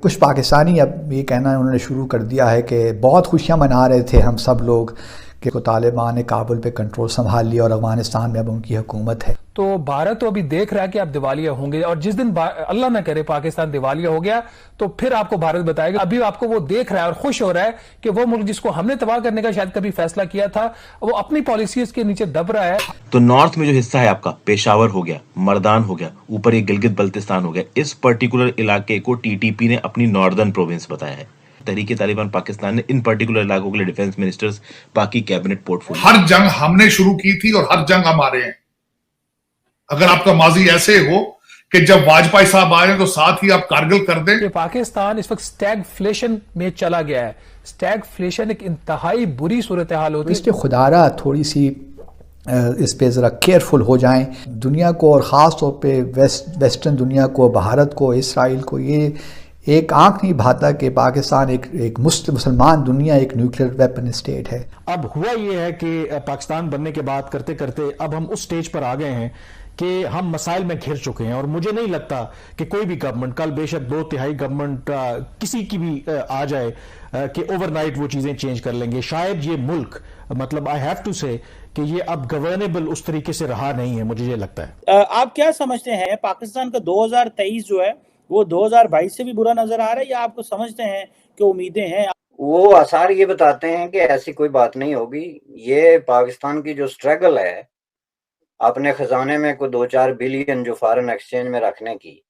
کچھ پاکستانی اب یہ کہنا انہوں نے شروع کر دیا ہے کہ بہت خوشیاں منا رہے تھے ہم سب لوگ کہ طالبان نے کابل پہ کنٹرول سنبھال لیا اور افغانستان میں اب ان کی حکومت ہے۔ تو بھارت تو ابھی دیکھ رہا ہے کہ آپ دیوالیہ ہوں گے، اور جس دن اللہ نہ کرے پاکستان دیوالیہ ہو گیا تو پھر آپ کو بھارت بتائے گا۔ ابھی آپ کو وہ دیکھ رہا ہے اور خوش ہو رہا ہے کہ وہ ملک جس کو ہم نے تباہ کرنے کا شاید کبھی فیصلہ کیا تھا وہ اپنی پالیسیز کے نیچے دب رہا ہے۔ تو نارتھ میں جو حصہ ہے آپ کا، پشاور ہو گیا، مردان ہو گیا، اوپر یہ گلگت بلتستان ہو گیا، اس پرٹیکولر علاقے کو ٹی ٹی پی نے اپنی ناردرن پروونس بتایا ہے۔ تحریک طالبان پاکستان نے ان پرٹیکولر علاقوں کے لیے ڈیفنس منسٹرز، باقی کیبنٹ پورٹ فولیو، ہر جنگ ہم نے شروع کی تھی اور ہر جنگ ہمارے ہیں۔ اگر آپ کا ماضی ایسے ہو کہ جب واجپئی صاحب آئے تو ساتھ ہی آپ کارگل کر دیں۔ کہ پاکستان اس وقت سٹیگ فلیشن میں چلا گیا ہے۔ سٹیگ فلیشن ایک انتہائی بری صورتحال ہوتی ہے۔ اس لیے خدا را تھوڑی سی اس پہ ذرا کیئرفل ہو جائیں، دنیا کو، اور خاص طور پہ ویسٹرن دنیا کو، بھارت کو، اسرائیل کو یہ ایک آنکھ نہیں بھاتا کہ پاکستان ایک مسلمان دنیا ایک نیوکلیئر ویپن اسٹیٹ ہے۔ اب ہوا یہ ہے کہ پاکستان بننے کے بعد کرتے کرتے اب ہم اس سٹیج پر آ گئے ہیں کہ ہم مسائل میں گھر چکے ہیں، اور مجھے نہیں لگتا کہ کوئی بھی گورنمنٹ، کل بے شک 2/3 گورنمنٹ کسی کی بھی آ جائے کہ اوور نائٹ وہ چیزیں چینج کر لیں گے۔ شاید یہ ملک، مطلب آئی ہیو ٹو سے کہ یہ اب گورنیبل اس طریقے سے رہا نہیں ہے، مجھے یہ لگتا ہے۔ آپ کیا سمجھتے ہیں پاکستان کا 2023 جو ہے وہ 2022 سے بھی برا نظر آ رہا ہے، یا آپ کو سمجھتے ہیں کہ امیدیں ہیں؟ وہ آثار یہ بتاتے ہیں کہ ایسی کوئی بات نہیں ہوگی۔ یہ پاکستان کی جو سٹرگل ہے اپنے خزانے میں کوئی 2-4 بلین جو فارن ایکسچینج میں رکھنے کی،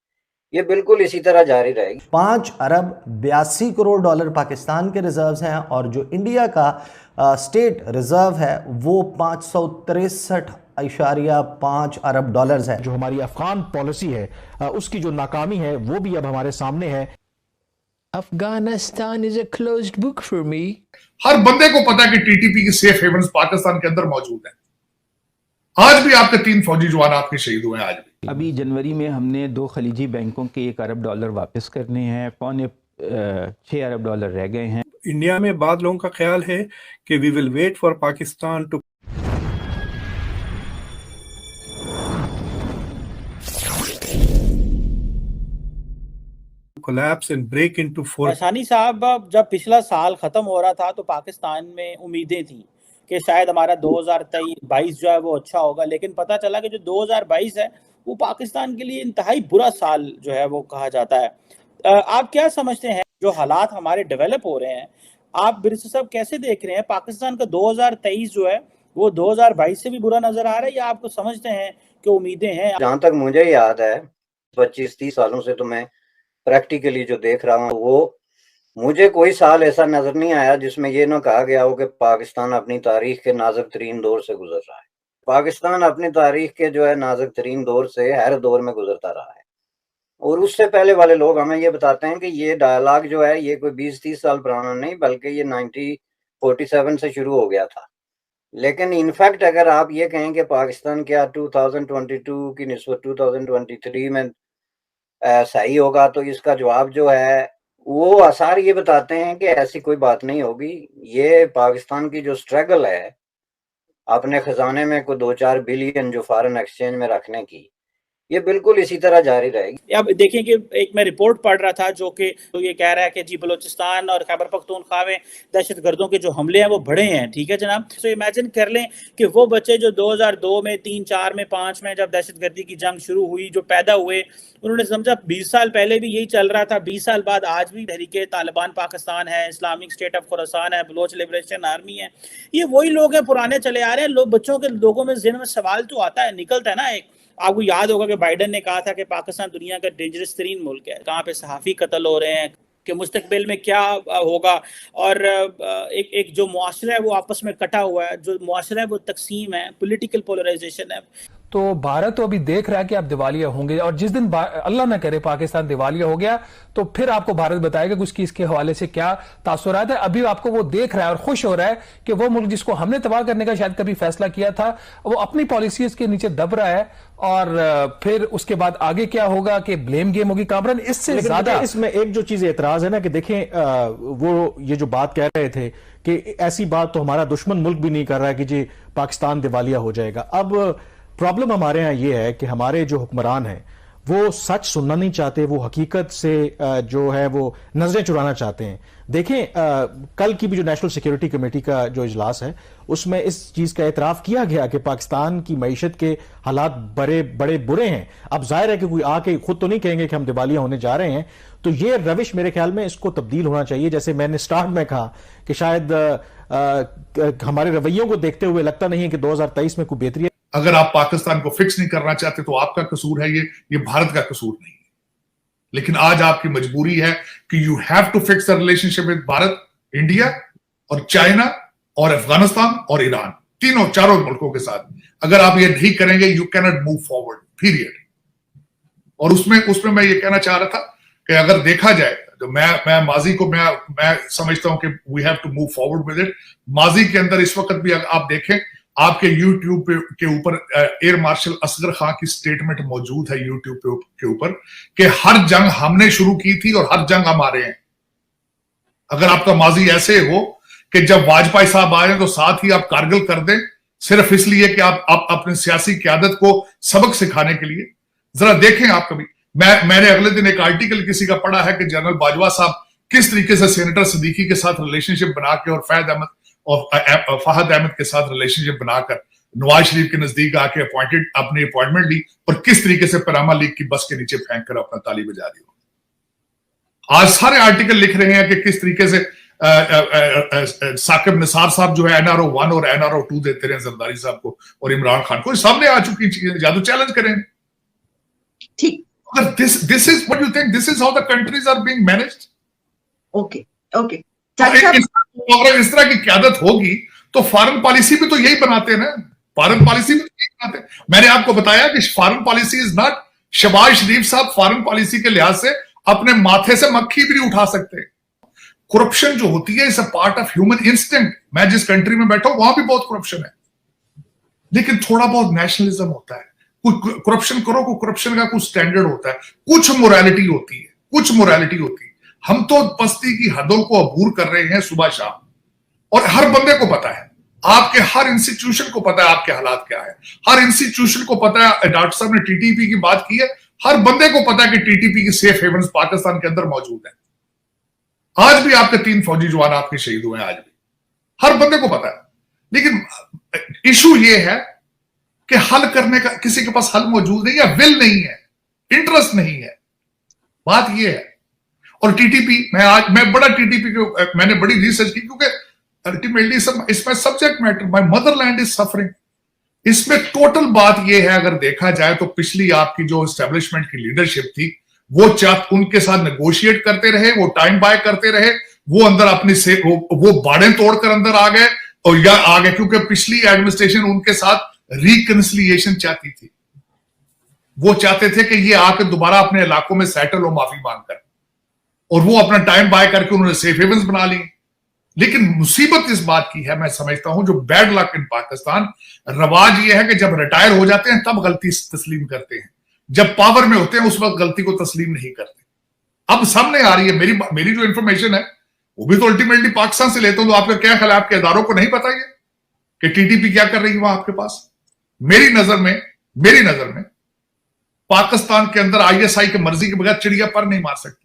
یہ بالکل اسی طرح جاری رہے گی۔ 5 ارب 82 کروڑ ڈالر پاکستان کے ریزروز ہیں، اور جو انڈیا کا سٹیٹ ریزرو ہے وہ 563.5 ارب ڈالرز ہے۔ جو ہماری افغان پالیسی ہے اس کی جو ناکامی ہے وہ بھی اب ہمارے سامنے ہے۔ Afghanistan is a closed book for me. ہر بندے کو پتا کہ ٹی ٹی پی کی سیف ہیونز پاکستان کے اندر موجود ہیں۔ آج بھی آپ کے 3 فوجی جوان آپ کے شہید ہوئے ہیں۔ آج بھی ابھی جنوری میں ہم نے 2 خلیجی بینکوں کے 1 ارب ڈالر واپس کرنے ہیں، 6 ارب ڈالر رہ گئے ہیں۔ انڈیا میں بعض لوگوں کا خیال ہے کہ we will wait for Pakistan to collapse and break into 4۔ ثانی صاحب، جب پچھلا سال ختم ہو رہا تھا تو پاکستان میں امیدیں تھیں کہ شاید ہمارا 2022 جو ہے وہ اچھا ہوگا، لیکن پتہ چلا کہ جو 2022 ہے وہ پاکستان کے لیے انتہائی برا سال جو ہے وہ کہا جاتا ہے۔ آپ کیا سمجھتے ہیں جو حالات ہمارے ڈیولپ ہو رہے ہیں، آپ برسر صاحب کیسے دیکھ رہے ہیں؟ پاکستان کا 2023 جو ہے وہ 2022 سے بھی برا نظر آ رہا ہے، یا آپ کو سمجھتے ہیں کہ امیدیں ہیں؟ جہاں تک مجھے یاد ہے 25-30 سالوں سے تو میں پریکٹیکلی جو دیکھ رہا ہوں، وہ مجھے کوئی سال ایسا نظر نہیں آیا جس میں یہ نہ کہا گیا ہو کہ پاکستان اپنی تاریخ کے نازک ترین دور سے گزر رہا ہے۔ پاکستان اپنی تاریخ کے جو ہے نازک ترین دور سے ہر دور میں گزرتا رہا ہے، اور اس سے پہلے والے لوگ ہمیں یہ بتاتے ہیں کہ یہ ڈائلاگ جو ہے یہ کوئی 20-30 سال پرانا نہیں، بلکہ یہ 1947 سے شروع ہو گیا تھا۔ لیکن انفیکٹ اگر آپ یہ کہیں کہ پاکستان کیا 2022 کی نسبت 2023 میں صحیح ہوگا، تو اس کا جواب جو ہے وہ آثار یہ بتاتے ہیں کہ ایسی کوئی بات نہیں ہوگی۔ یہ پاکستان کی جو سٹرگل ہے اپنے خزانے میں کوئی 2-4 بلین جو فارن ایکسچینج میں رکھنے کی، یہ بالکل اسی طرح جاری رہے گی۔ اب دیکھیں کہ ایک میں رپورٹ پڑھ رہا تھا جو کہ یہ کہہ رہا ہے کہ جی بلوچستان اور خیبر پختونخوا میں دہشت گردوں کے جو حملے ہیں وہ بڑھے ہیں، ٹھیک ہے جناب؟ تو امیجن کر لیں کہ وہ بچے جو 2002 میں 3, 4 میں 5 میں جب دہشت گردی کی جنگ شروع ہوئی جو پیدا ہوئے، انہوں نے سمجھا 20 سال پہلے بھی یہی چل رہا تھا، 20 سال بعد آج بھی تحریک طالبان پاکستان ہے، اسلامک اسٹیٹ آف خراسان ہے، بلوچ لبریشن آرمی ہے، یہ وہی لوگ ہیں پرانے چلے آ رہے ہیں۔ لوگوں میں ذہن میں سوال تو آتا ہے، نکلتا ہے نا۔ ایک آپ کو یاد ہوگا کہ بائیڈن نے کہا تھا کہ پاکستان دنیا کا ڈینجرس ترین ملک ہے، کہاں پہ صحافی قتل ہو رہے ہیں، کہ مستقبل میں کیا ہوگا، اور ایک جو معاشرہ ہے وہ آپس میں کٹا ہوا ہے، جو معاشرہ ہے وہ تقسیم ہے، پولیٹیکل پولرائزیشن ہے۔ تو بھارت تو ابھی دیکھ رہا ہے کہ آپ دیوالیہ ہوں گے، اور جس دن اللہ نہ کرے پاکستان دیوالیہ ہو گیا تو پھر آپ کو بھارت بتائے گا کچھ کی اس کے حوالے سے کیا تاثرات ہے۔ ابھی آپ کو وہ دیکھ رہا ہے اور خوش ہو رہا ہے کہ وہ ملک جس کو ہم نے تباہ کرنے کا شاید کبھی فیصلہ کیا تھا وہ اپنی پالیسیز کے نیچے دب رہا ہے، اور پھر اس کے بعد آگے کیا ہوگا کہ بلیم گیم ہوگی کامران۔ اس سے زیادہ اس میں ایک جو چیز اعتراض ہے نا کہ دیکھیں وہ یہ جو بات کہہ رہے تھے کہ ایسی بات تو ہمارا دشمن ملک بھی نہیں کر رہا ہے کہ جی پاکستان دیوالیہ ہو جائے گا۔ اب پرابلم ہمارے ہاں یہ ہے کہ ہمارے جو حکمران ہیں وہ سچ سننا نہیں چاہتے, وہ حقیقت سے جو ہے وہ نظریں چرانا چاہتے ہیں. دیکھیں کل کی بھی جو نیشنل سیکیورٹی کمیٹی کا جو اجلاس ہے اس میں اس چیز کا اعتراف کیا گیا کہ پاکستان کی معیشت کے حالات بڑے برے ہیں. اب ظاہر ہے کہ کوئی آ کے خود تو نہیں کہیں گے کہ ہم دیوالیہ ہونے جا رہے ہیں, تو یہ روش میرے خیال میں اس کو تبدیل ہونا چاہیے. جیسے میں نے سٹارٹ میں کہا کہ شاید ہمارے رویوں کو دیکھتے ہوئے لگتا نہیں ہے کہ 2023 میں کوئی بہتری ہے. اگر آپ پاکستان کو فکس نہیں کرنا چاہتے تو آپ کا قصور ہے, یہ بھارت کا قصور نہیں ہے. لیکن آج آپ کی مجبوری ہے کہ you have to fix the relationship with Bharat, India اور چائنا اور افغانستان اور ایران, چاروں ملکوں کے ساتھ. اگر آپ یہ نہیں کریں گے یو کی ناٹ موو فارورڈ پیریڈ. اور اس میں میں یہ کہنا چاہ رہا تھا کہ اگر دیکھا جائے تو میں ماضی کو میں سمجھتا ہوں کہ we have to move forward with it. ماضی کے اندر اس وقت بھی آپ دیکھیں آپ کے یوٹیوب کے اوپر ایئر مارشل اصغر خان کی سٹیٹمنٹ موجود ہے یوٹیوب کے اوپر کہ ہر جنگ ہم نے شروع کی تھی اور ہر جنگ ہمارے ہیں. اگر آپ کا ماضی ایسے ہو کہ جب واجپئی صاحب آئے تو ساتھ ہی آپ کارگل کر دیں صرف اس لیے کہ آپ اپنے سیاسی قیادت کو سبق سکھانے کے لیے, ذرا دیکھیں آپ کبھی. میں نے اگلے دن ایک آرٹیکل کسی کا پڑھا ہے کہ جنرل باجوہ صاحب کس طریقے سے سینیٹر صدیقی کے ساتھ ریلیشن شپ بنا کے اور فہد احمد کے ساتھ ریلیشن شپ بنا کر نواز شریف کے نزدیک آ کے اپنی اپوائنٹمنٹ لی اور کس طریقے سے پراما لیگ کی بس کے نیچے پھینک کر اپنا تالی بجا دی. آج سارے آرٹیکل لکھ رہے ہیں کہ کس طریقے سے ثاقب نثار صاحب جو ہے NRO 1 اور NRO 2 دیتے رہے زرداری صاحب کو اور عمران خان کو. سامنے آ چکی چیزیں, جادو چیلنج کریں. ٹھیک, this is what you think, this is how the countries are being managed. Okay اگر اس طرح کی قیادت ہوگی تو فارن پالیسی بھی تو یہی بناتے ہیں نا. فارن پالیسی بھی تو یہی بناتے ہیں. میں نے آپ کو بتایا کہ foreign policy is not, Shehbaz Sharif صاحب فارن پالیسی کے لحاظ سے اپنے ماتھے سے مکھی بھی نہیں اٹھا سکتے. کرپشن جو ہوتی ہے اس a part of human instinct. میں جس کنٹری میں بیٹھا ہوں وہاں بھی بہت کرپشن ہے, لیکن تھوڑا بہت نیشنلزم ہوتا ہے. کوئی کرپشن کرو, کوئی کرپشن کا کوئی سٹینڈرڈ ہوتا ہے, کچھ موریلٹی ہوتی ہے. ہم تو پستی کی حدوں کو عبور کر رہے ہیں صبح شام, اور ہر بندے کو پتا ہے, آپ کے ہر انسٹیٹیوشن کو پتا ہے آپ کے حالات کیا ہے. ہر انسٹیٹیوشن کو پتا ہے. ڈاکٹر صاحب نے TTP کی بات کی ہے, ہر بندے کو پتا ہے کہ TTP کی سیف ہیونز پاکستان کے اندر موجود ہیں. آج بھی آپ کے 3 فوجی جوان آپ کے شہید ہوئے ہیں, آج بھی ہر بندے کو پتا ہے. لیکن ایشو یہ ہے کہ حل کرنے کا کسی کے پاس حل موجود نہیں ہے, ول نہیں ہے, انٹرسٹ نہیں ہے. بات یہ ہے. اور TTP میں بڑا TTP کو میں نے بڑی ریسرچ کی, کیونکہ الٹیمیٹلی اس میں subject matter, my motherland is suffering. اس میں ٹوٹل بات یہ ہے اگر دیکھا جائے تو پچھلی آپ کی جو اسٹیبلشمنٹ کی لیڈرشپ تھی وہ ان کے ساتھ نیگوشیٹ کرتے رہے, وہ ٹائم بائی کرتے رہے, وہ اندر اپنی سے وہ باڑیں توڑ کر اندر آ گئے اور یا آ گئے کیونکہ پچھلی ایڈمنسٹریشن ان کے ساتھ ریکنسلیشن چاہتی تھی. وہ چاہتے تھے کہ یہ آ کے دوبارہ اپنے علاقوں میں سیٹل ہو معافی مانگ کر, اور وہ اپنا ٹائم بائی کر کے انہوں نے سیف ہیونز بنا لی. لیکن مصیبت اس بات کی ہے, میں سمجھتا ہوں جو بیڈ لک ان پاکستان, رواج یہ ہے کہ جب ریٹائر ہو جاتے ہیں تب غلطی تسلیم کرتے ہیں, جب پاور میں ہوتے ہیں اس وقت غلطی کو تسلیم نہیں کرتے. اب سامنے آ رہی ہے میری جو انفارمیشن ہے وہ بھی تو الٹیمیٹلی پاکستان سے لیتا ہوں, تو آپ کا کیا خیال ہے, آپ کے اداروں کو نہیں پتا یہ کہ TTP کیا کر رہی ہے وہاں آپ کے پاس؟ میری نظر میں پاکستان کے اندر ISI کے مرضی کے بغیر چڑیا پر نہیں مار سکتی.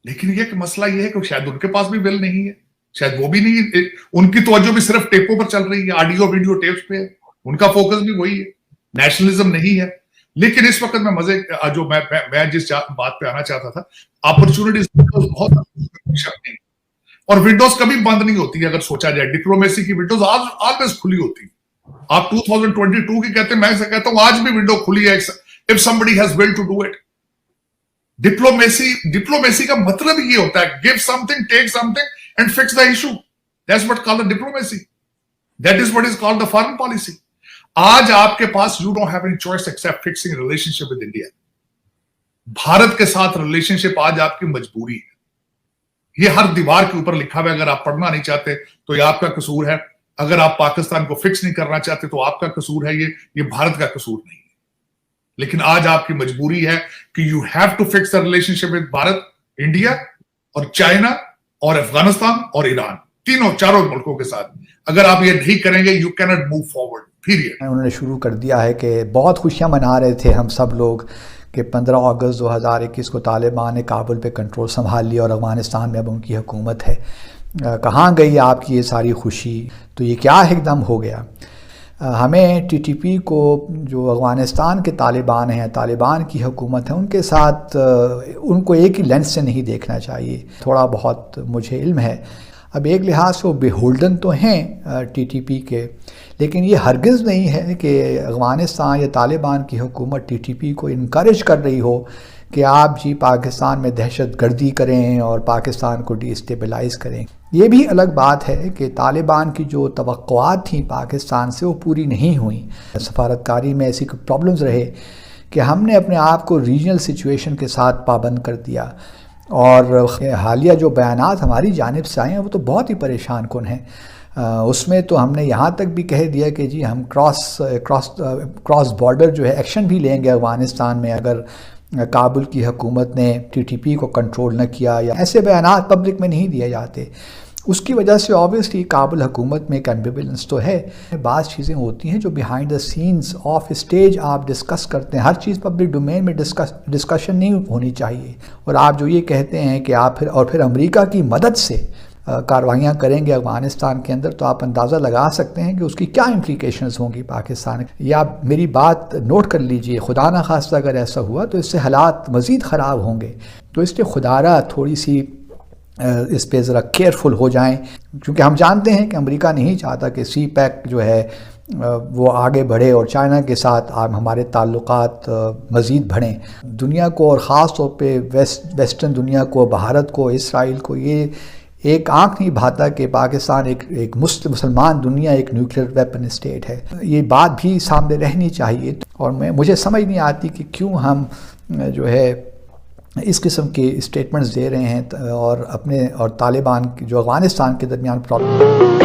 لیکن یہ کہ مسئلہ یہ ہے کہ شاید ان کے پاس بھی ول نہیں ہے, شاید وہ بھی نہیں, ان کی توجہ بھی صرف ٹیپوں پر چل رہی ہے, آڈیو ویڈیو ٹیپس پہ ہے, ان کا فوکس بھی وہی ہے, نیشنلزم نہیں ہے. لیکن اس وقت میں جس بات پہ آنا چاہتا تھا, اپرچونٹیز بہت نہیں, اور ونڈوز کبھی بند نہیں ہوتی اگر سوچا جائے. ڈپلومیسی کی ونڈوز آلویز کھلی ہوتی. آپ 2022 کی کہتے ہیں, میں کہتا ہوں آج بھی ونڈو کھلی ہے if somebody has will to do it. Diplomacy کا مطلب یہ ہوتا ہے give something, take something and fix the issue. That's what called the diplomacy. That is what is called the foreign policy. آج آپ کے پاس you don't have any choice except fixing a relationship with India. Bharat کے ساتھ relation شپ آج آپ کی مجبوری ہے. یہ ہر دیوار کے اوپر لکھا ہوا ہے. اگر آپ پڑھنا نہیں چاہتے تو یہ آپ کا قصور ہے, اگر آپ پاکستان کو فکس نہیں کرنا چاہتے تو آپ کا قصور ہے, یہ بھارت کا قصور نہیں ہے. لیکن آج آپ کی مجبوری ہے کہ you have to fix the relationship with Bharat, India اور چائنا اور افغانستان اور ایران, چاروں ملکوں کے ساتھ. اگر آپ یہ نہیں کریں گے یو کی ناٹ موو فارورڈ. period. انہوں نے شروع کر دیا ہے کہ بہت خوشیاں منا رہے تھے ہم سب لوگ کہ 15 اگست 2021 کو طالبان نے کابل پہ کنٹرول سنبھال لیا اور افغانستان میں اب ان کی حکومت ہے. کہاں گئی آپ کی یہ ساری خوشی؟ تو یہ کیا ایک دم ہو گیا؟ ہمیں ٹی ٹی پی کو جو افغانستان کے طالبان ہیں، طالبان کی حکومت ہے، ان کے ساتھ ان کو ایک ہی لینس سے نہیں دیکھنا چاہیے. تھوڑا بہت مجھے علم ہے. اب ایک لحاظ سے وہ بے ہولڈن تو ہیں ٹی ٹی پی کے، لیکن یہ ہرگز نہیں ہے کہ افغانستان یا طالبان کی حکومت ٹی ٹی پی کو انکریج کر رہی ہو کہ آپ جی پاکستان میں دہشت گردی کریں اور پاکستان کو ڈی اسٹیبلائز کریں. یہ بھی الگ بات ہے کہ طالبان کی جو توقعات تھیں پاکستان سے وہ پوری نہیں ہوئیں. سفارتکاری میں ایسی پرابلمز رہے کہ ہم نے اپنے آپ کو ریجنل سچویشن کے ساتھ پابند کر دیا، اور حالیہ جو بیانات ہماری جانب سے آئے ہیں وہ تو بہت ہی پریشان کن ہیں. اس میں تو ہم نے یہاں تک بھی کہہ دیا کہ جی ہم کراس بارڈر جو ہے ایکشن بھی لیں گے افغانستان میں اگر کابل کی حکومت نے ٹی ٹی پی کو کنٹرول نہ کیا. یا ایسے بیانات پبلک میں نہیں دیے جاتے. اس کی وجہ سے آبویسلی کابل حکومت میں ایک ایمبیولنس تو ہے. بعض چیزیں ہوتی ہیں جو behind the scenes of stage آپ ڈسکس کرتے ہیں. ہر چیز پبلک ڈومین میں ڈسکشن نہیں ہونی چاہیے. اور آپ جو یہ کہتے ہیں کہ آپ پھر امریکہ کی مدد سے کاروائیاں کریں گے افغانستان کے اندر، تو آپ اندازہ لگا سکتے ہیں کہ اس کی کیا امپلیکیشنز ہوں گی پاکستان. یا میری بات نوٹ کر لیجئے، خدا نہ خواستہ اگر ایسا ہوا تو اس سے حالات مزید خراب ہوں گے. تو اس لیے خدا را تھوڑی سی اس پہ ذرا کیئرفل ہو جائیں، کیونکہ ہم جانتے ہیں کہ امریکہ نہیں چاہتا کہ سی پیک جو ہے وہ آگے بڑھے اور چائنا کے ساتھ ہمارے تعلقات مزید بڑھیں. دنیا کو اور خاص طور پہ ویسٹرن دنیا کو، بھارت کو، اسرائیل کو یہ ایک آنکھ نہیں بھاتا کہ پاکستان ایک مسلمان دنیا ایک نیوکلیئر ویپن اسٹیٹ ہے. یہ بات بھی سامنے رہنی چاہیے. اور مجھے سمجھ نہیں آتی کہ کیوں ہم جو ہے اس قسم کے اسٹیٹمنٹس دے رہے ہیں اور طالبان جو افغانستان کے درمیان پرابلم